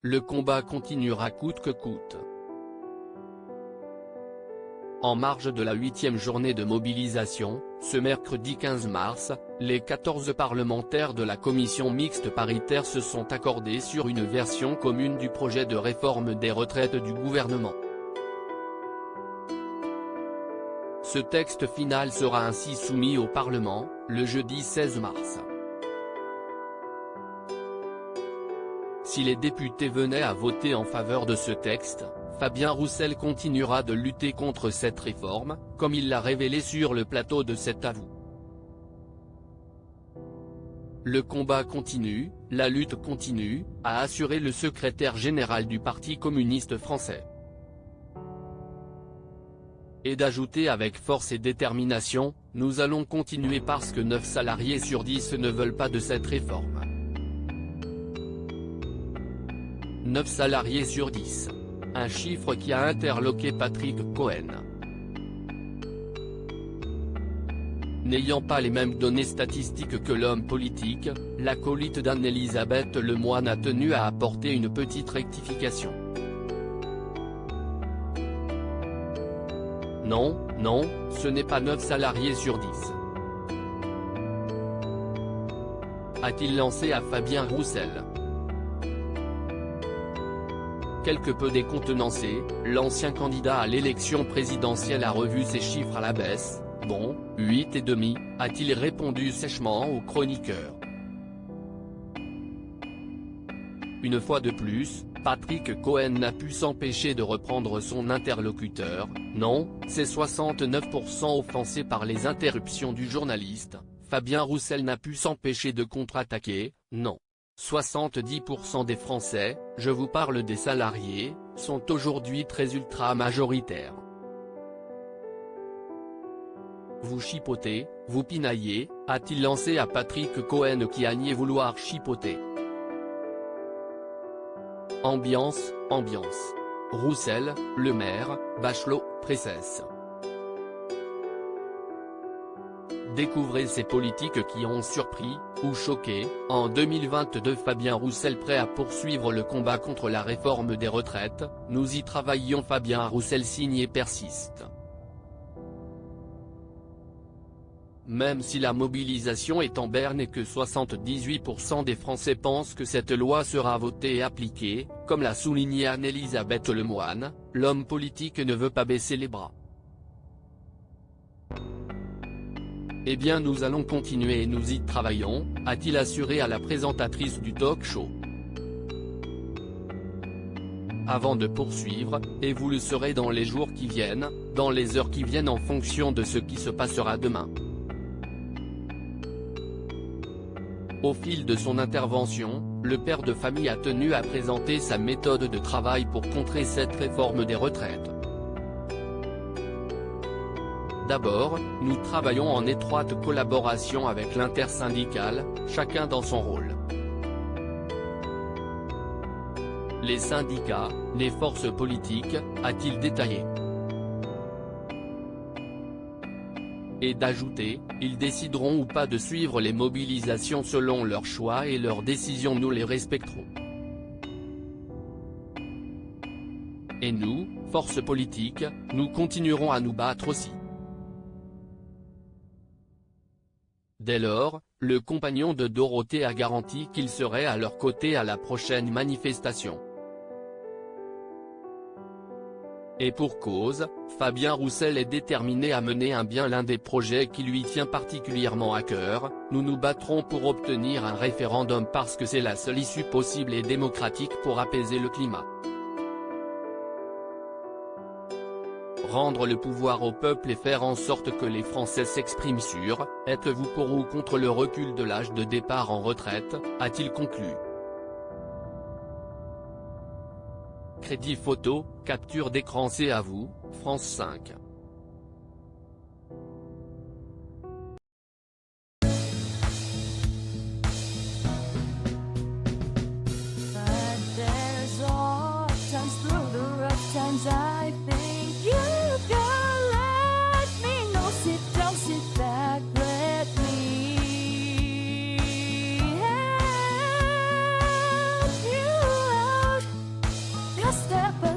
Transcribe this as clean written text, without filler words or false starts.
le combat continuera coûte que coûte. En marge de la 8e journée de mobilisation, ce mercredi 15 mars, les 14 parlementaires de la commission mixte paritaire se sont accordés sur une version commune du projet de réforme des retraites du gouvernement. Ce texte final sera ainsi soumis au Parlement, le jeudi 16 mars. Si les députés venaient à voter en faveur de ce texte, Fabien Roussel continuera de lutter contre cette réforme, comme il l'a révélé sur le plateau de cet avou. Le combat continue, la lutte continue, a assuré le secrétaire général du Parti communiste français. Et d'ajouter avec force et détermination, nous allons continuer parce que 9 salariés sur 10 ne veulent pas de cette réforme. 9 salariés sur 10. Un chiffre qui a interloqué Patrick Cohen. N'ayant pas les mêmes données statistiques que l'homme politique, l'acolyte d'Anne-Elisabeth Lemoine a tenu à apporter une petite rectification. Non, ce n'est pas 9 salariés sur 10. A-t-il lancé à Fabien Roussel. Quelque peu décontenancé, l'ancien candidat à l'élection présidentielle a revu ses chiffres à la baisse. Bon, 8,5, a-t-il répondu sèchement aux chroniqueurs. Une fois de plus, Patrick Cohen n'a pu s'empêcher de reprendre son interlocuteur. Non, c'est 69% offensés par les interruptions du journaliste. Fabien Roussel n'a pu s'empêcher de contre-attaquer. Non. 70% des Français, je vous parle des salariés, sont aujourd'hui très ultra-majoritaires. Vous chipotez, vous pinaillez, a-t-il lancé à Patrick Cohen qui a nié vouloir chipoter. Ambiance. Roussel, Le Maire, Bachelot, Presses. Découvrez ces politiques qui ont surpris, ou choqué. En 2022 Fabien Roussel prêt à poursuivre le combat contre la réforme des retraites, nous y travaillons. Fabien Roussel signe et persiste. Même si la mobilisation est en berne et que 78% des Français pensent que cette loi sera votée et appliquée, comme l'a souligné Anne-Elisabeth Lemoine, l'homme politique ne veut pas baisser les bras. Eh bien nous allons continuer et nous y travaillons, a-t-il assuré à la présentatrice du talk-show. Avant de poursuivre, et vous le saurez dans les jours qui viennent, dans les heures qui viennent en fonction de ce qui se passera demain. Au fil de son intervention, le père de famille a tenu à présenter sa méthode de travail pour contrer cette réforme des retraites. D'abord, nous travaillons en étroite collaboration avec l'intersyndicale, chacun dans son rôle. Les syndicats, les forces politiques, a-t-il détaillé. Et d'ajouter, ils décideront ou pas de suivre les mobilisations selon leurs choix et leurs décisions, nous les respecterons. Et nous, forces politiques, nous continuerons à nous battre aussi. Dès lors, le compagnon de Dorothée a garanti qu'il serait à leur côté à la prochaine manifestation. Et pour cause, Fabien Roussel est déterminé à mener à bien l'un des projets qui lui tient particulièrement à cœur. Nous nous battrons pour obtenir un référendum parce que c'est la seule issue possible et démocratique pour apaiser le climat. Rendre le pouvoir au peuple et faire en sorte que les Français s'expriment sur « Êtes-vous pour ou contre le recul de l'âge de départ en retraite ?» a-t-il conclu. Crédit photo, capture d'écran. C'est à vous, France 5. step